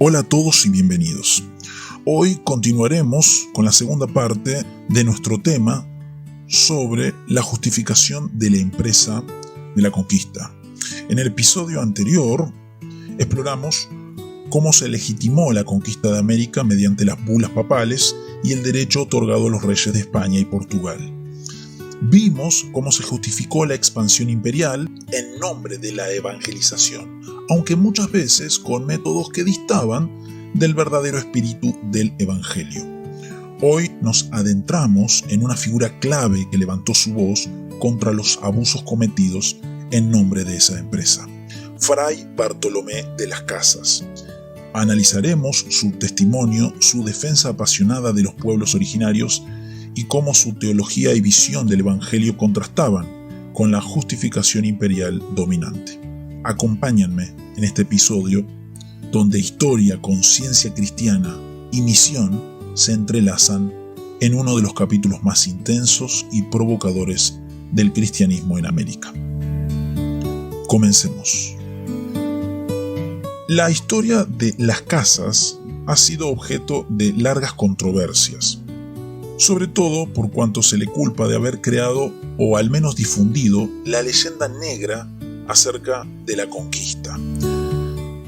Hola a todos y bienvenidos. Hoy continuaremos con la segunda parte de nuestro tema sobre la justificación de la empresa de la conquista. En el episodio anterior exploramos cómo se legitimó la conquista de América mediante las bulas papales y el derecho otorgado a los reyes de España y Portugal. Vimos cómo se justificó la expansión imperial en nombre de la evangelización, aunque muchas veces con métodos que distaban del verdadero espíritu del evangelio. Hoy nos adentramos en una figura clave que levantó su voz contra los abusos cometidos en nombre de esa empresa: Fray Bartolomé de las Casas. Analizaremos su testimonio, su defensa apasionada de los pueblos originarios y cómo su teología y visión del evangelio contrastaban con la justificación imperial dominante. Acompáñenme en este episodio donde historia, conciencia cristiana y misión se entrelazan en uno de los capítulos más intensos y provocadores del cristianismo en América. Comencemos. La historia de las casas ha sido objeto de largas controversias, sobre todo por cuanto se le culpa de haber creado o al menos difundido la leyenda negra acerca de la conquista.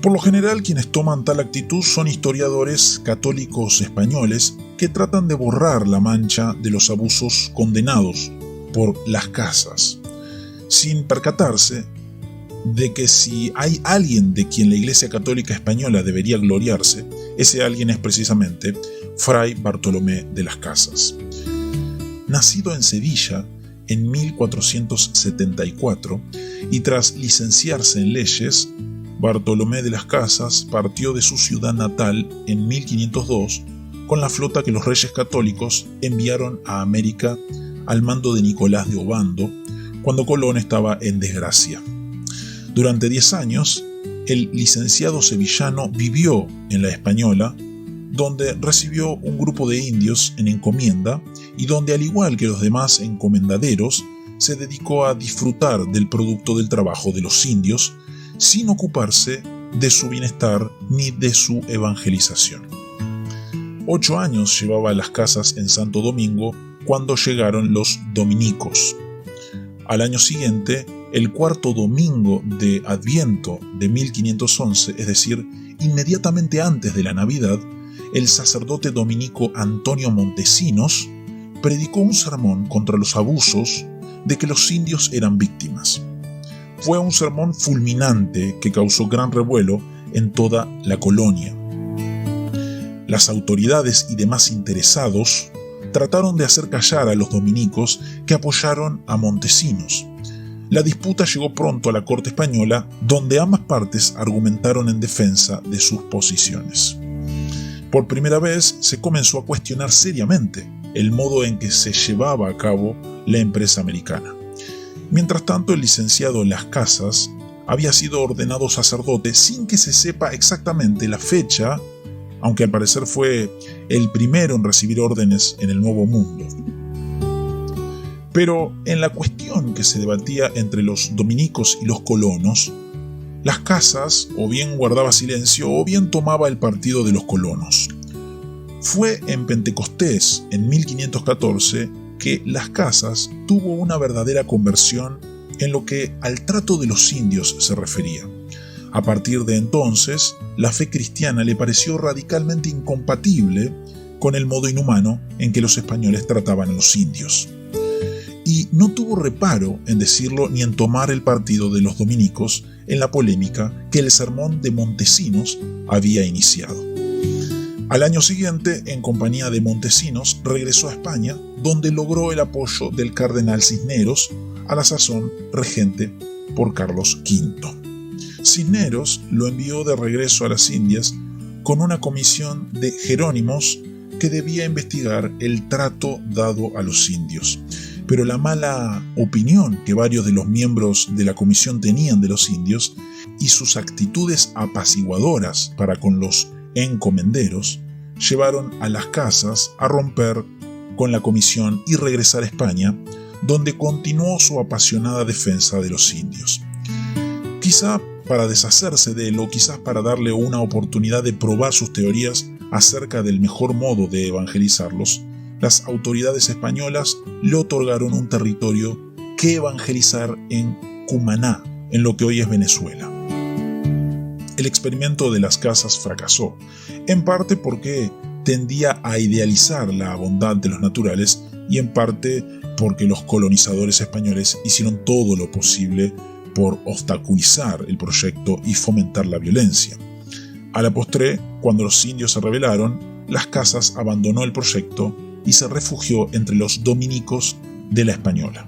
Por lo general, quienes toman tal actitud son historiadores católicos españoles que tratan de borrar la mancha de los abusos condenados por las casas, sin percatarse de que si hay alguien de quien la Iglesia Católica Española debería gloriarse, ese alguien es precisamente Fray Bartolomé de las Casas. Nacido en Sevilla en 1474 y tras licenciarse en leyes, Bartolomé de las Casas partió de su ciudad natal en 1502 con la flota que los reyes católicos enviaron a América al mando de Nicolás de Obando cuando Colón estaba en desgracia. Durante 10 años, el licenciado sevillano vivió en la Española, donde recibió un grupo de indios en encomienda y donde, al igual que los demás encomendaderos, se dedicó a disfrutar del producto del trabajo de los indios sin ocuparse de su bienestar ni de su evangelización. 8 años llevaba las casas en Santo Domingo cuando llegaron los dominicos. Al año siguiente, el cuarto domingo de Adviento de 1511, es decir, inmediatamente antes de la Navidad, el sacerdote dominico Antonio Montesinos predicó un sermón contra los abusos de que los indios eran víctimas. Fue un sermón fulminante que causó gran revuelo en toda la colonia. Las autoridades y demás interesados trataron de hacer callar a los dominicos que apoyaron a Montesinos. La disputa llegó pronto a la corte española, donde ambas partes argumentaron en defensa de sus posiciones. Por primera vez se comenzó a cuestionar seriamente el modo en que se llevaba a cabo la empresa americana. Mientras tanto, el licenciado Las Casas había sido ordenado sacerdote sin que se sepa exactamente la fecha, aunque al parecer fue el primero en recibir órdenes en el Nuevo Mundo. Pero en la cuestión que se debatía entre los dominicos y los colonos, Las Casas o bien guardaba silencio o bien tomaba el partido de los colonos. Fue en Pentecostés, en 1514, que Las Casas tuvo una verdadera conversión en lo que al trato de los indios se refería. A partir de entonces, la fe cristiana le pareció radicalmente incompatible con el modo inhumano en que los españoles trataban a los indios. Y no tuvo reparo en decirlo ni en tomar el partido de los dominicos en la polémica que el sermón de Montesinos había iniciado. Al año siguiente, en compañía de Montesinos, regresó a España, donde logró el apoyo del cardenal Cisneros, a la sazón regente por Carlos V. Cisneros lo envió de regreso a las Indias con una comisión de jerónimos que debía investigar el trato dado a los indios. Pero la mala opinión que varios de los miembros de la comisión tenían de los indios y sus actitudes apaciguadoras para con los encomenderos llevaron a Las Casas a romper con la comisión y regresar a España, donde continuó su apasionada defensa de los indios. Quizá para deshacerse de él o quizás para darle una oportunidad de probar sus teorías acerca del mejor modo de evangelizarlos, las autoridades españolas le otorgaron un territorio que evangelizar en Cumaná, en lo que hoy es Venezuela. El experimento de las casas fracasó, en parte porque tendía a idealizar la bondad de los naturales y en parte porque los colonizadores españoles hicieron todo lo posible por obstaculizar el proyecto y fomentar la violencia. A la postre, cuando los indios se rebelaron, Las Casas abandonó el proyecto y se refugió entre los dominicos de la Española.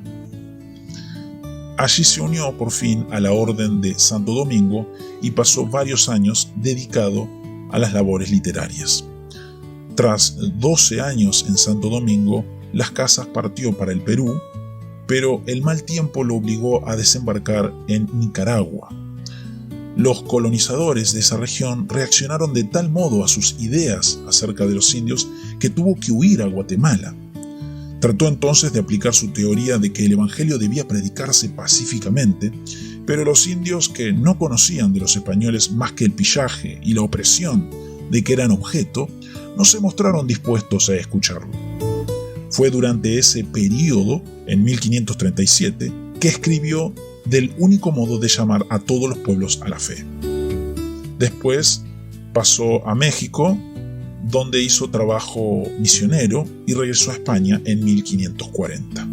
Allí se unió por fin a la Orden de Santo Domingo y pasó varios años dedicado a las labores literarias. Tras 12 años en Santo Domingo, Las Casas partió para el Perú, pero el mal tiempo lo obligó a desembarcar en Nicaragua. Los colonizadores de esa región reaccionaron de tal modo a sus ideas acerca de los indios que tuvo que huir a Guatemala. Trató entonces de aplicar su teoría de que el evangelio debía predicarse pacíficamente, pero los indios, que no conocían de los españoles más que el pillaje y la opresión de que eran objeto, no se mostraron dispuestos a escucharlo. Fue durante ese período, en 1537, que escribió del único modo de llamar a todos los pueblos a la fe. Después pasó a México, donde hizo trabajo misionero y regresó a España en 1540.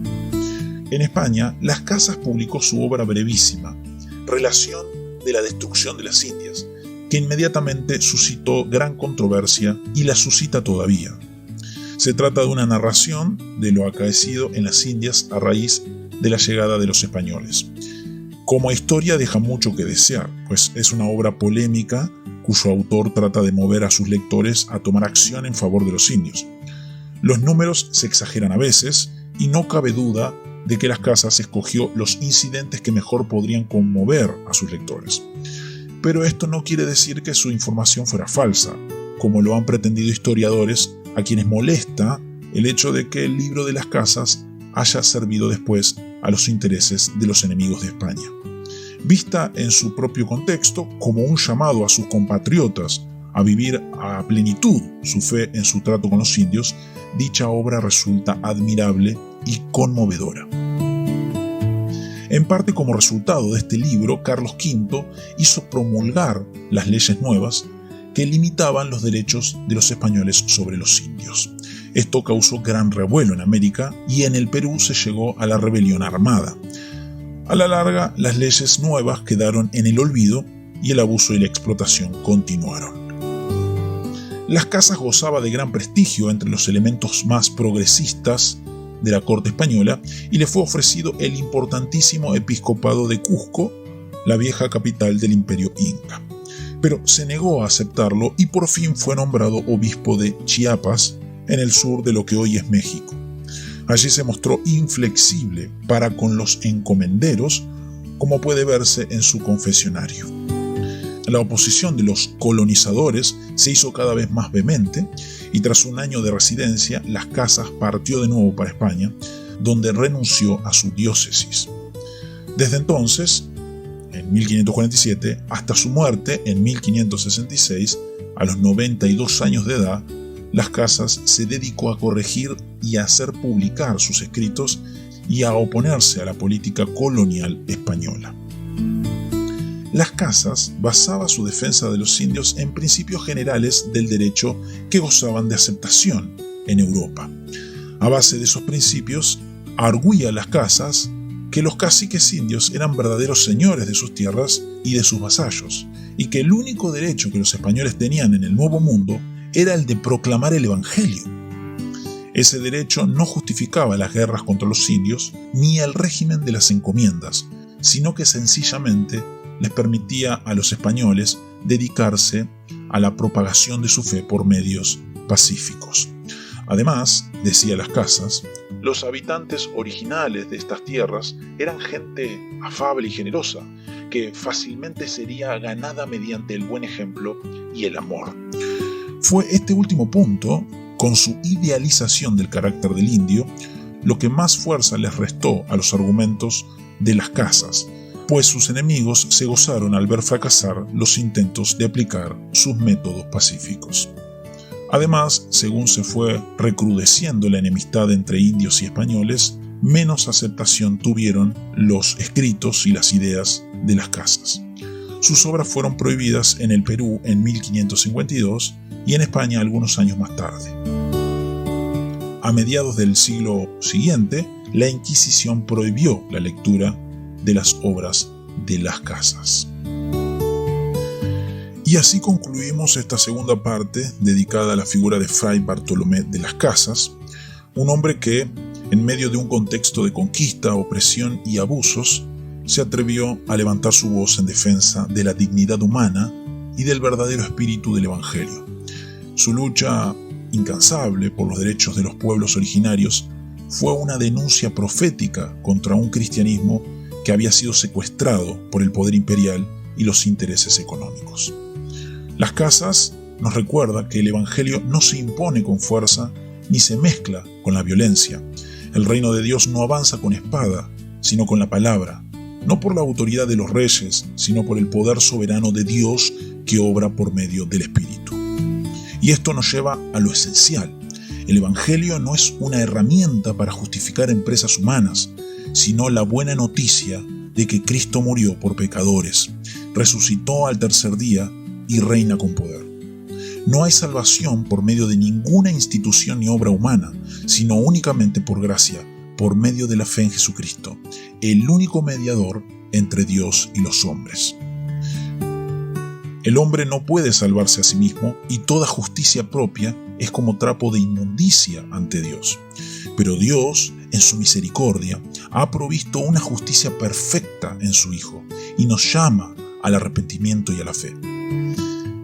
En España, Las Casas publicó su obra brevísima, Relación de la destrucción de las Indias, que inmediatamente suscitó gran controversia y la suscita todavía. Se trata de una narración de lo acaecido en las Indias a raíz de la llegada de los españoles. Como historia deja mucho que desear, pues es una obra polémica cuyo autor trata de mover a sus lectores a tomar acción en favor de los indios. Los números se exageran a veces y no cabe duda de que Las Casas escogió los incidentes que mejor podrían conmover a sus lectores. Pero esto no quiere decir que su información fuera falsa, como lo han pretendido historiadores a quienes molesta el hecho de que el libro de Las Casas haya servido después a los intereses de los enemigos de España. Vista en su propio contexto como un llamado a sus compatriotas a vivir a plenitud su fe en su trato con los indios, dicha obra resulta admirable y conmovedora. En parte como resultado de este libro, Carlos V hizo promulgar las leyes nuevas que limitaban los derechos de los españoles sobre los indios. Esto causó gran revuelo en América y en el Perú se llegó a la rebelión armada. A la larga, las leyes nuevas quedaron en el olvido y el abuso y la explotación continuaron. Las Casas gozaba de gran prestigio entre los elementos más progresistas de la corte española y le fue ofrecido el importantísimo episcopado de Cusco, la vieja capital del Imperio Inca. Pero se negó a aceptarlo y por fin fue nombrado obispo de Chiapas, en el sur de lo que hoy es México. Allí se mostró inflexible para con los encomenderos, como puede verse en su confesionario. La oposición de los colonizadores se hizo cada vez más vehemente y tras un año de residencia, Las Casas partió de nuevo para España, donde renunció a su diócesis. Desde entonces, en 1547, hasta su muerte en 1566, a los 92 años de edad, Las Casas se dedicó a corregir y a hacer publicar sus escritos y a oponerse a la política colonial española. Las Casas basaba su defensa de los indios en principios generales del derecho que gozaban de aceptación en Europa. A base de esos principios, arguía Las Casas que los caciques indios eran verdaderos señores de sus tierras y de sus vasallos, y que el único derecho que los españoles tenían en el Nuevo Mundo era el de proclamar el Evangelio. Ese derecho no justificaba las guerras contra los indios ni el régimen de las encomiendas, sino que sencillamente les permitía a los españoles dedicarse a la propagación de su fe por medios pacíficos. Además, decía Las Casas, los habitantes originales de estas tierras eran gente afable y generosa, que fácilmente sería ganada mediante el buen ejemplo y el amor. Fue este último punto, con su idealización del carácter del indio, lo que más fuerza les restó a los argumentos de Las Casas, pues sus enemigos se gozaron al ver fracasar los intentos de aplicar sus métodos pacíficos. Además, según se fue recrudeciendo la enemistad entre indios y españoles, menos aceptación tuvieron los escritos y las ideas de Las Casas. Sus obras fueron prohibidas en el Perú en 1552 y en España algunos años más tarde. A mediados del siglo siguiente, la Inquisición prohibió la lectura de las obras de Las Casas. Y así concluimos esta segunda parte dedicada a la figura de Fray Bartolomé de Las Casas, un hombre que, en medio de un contexto de conquista, opresión y abusos, se atrevió a levantar su voz en defensa de la dignidad humana y del verdadero espíritu del Evangelio. Su lucha incansable por los derechos de los pueblos originarios fue una denuncia profética contra un cristianismo que había sido secuestrado por el poder imperial y los intereses económicos. Las Casas nos recuerda que el Evangelio no se impone con fuerza ni se mezcla con la violencia. El reino de Dios no avanza con espada, sino con la palabra, no por la autoridad de los reyes, sino por el poder soberano de Dios que obra por medio del Espíritu. Y esto nos lleva a lo esencial. El Evangelio no es una herramienta para justificar empresas humanas, sino la buena noticia de que Cristo murió por pecadores, resucitó al tercer día y reina con poder. No hay salvación por medio de ninguna institución ni obra humana, sino únicamente por gracia, por medio de la fe en Jesucristo, el único mediador entre Dios y los hombres. El hombre no puede salvarse a sí mismo y toda justicia propia es como trapo de inmundicia ante Dios. Pero Dios, en su misericordia, ha provisto una justicia perfecta en su Hijo y nos llama al arrepentimiento y a la fe.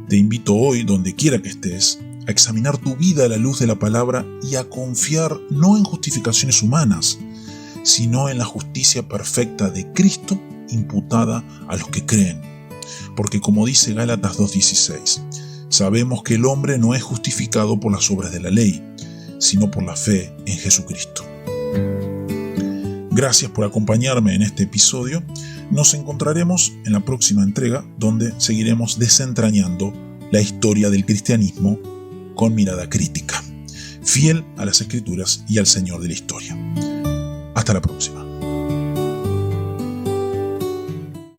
Te invito hoy, donde quiera que estés, a examinar tu vida a la luz de la palabra y a confiar no en justificaciones humanas, sino en la justicia perfecta de Cristo imputada a los que creen. Porque como dice Gálatas 2:16, sabemos que el hombre no es justificado por las obras de la ley, sino por la fe en Jesucristo. Gracias por acompañarme en este episodio. Nos encontraremos en la próxima entrega, donde seguiremos desentrañando la historia del cristianismo con mirada crítica, fiel a las Escrituras y al Señor de la historia. Hasta la próxima.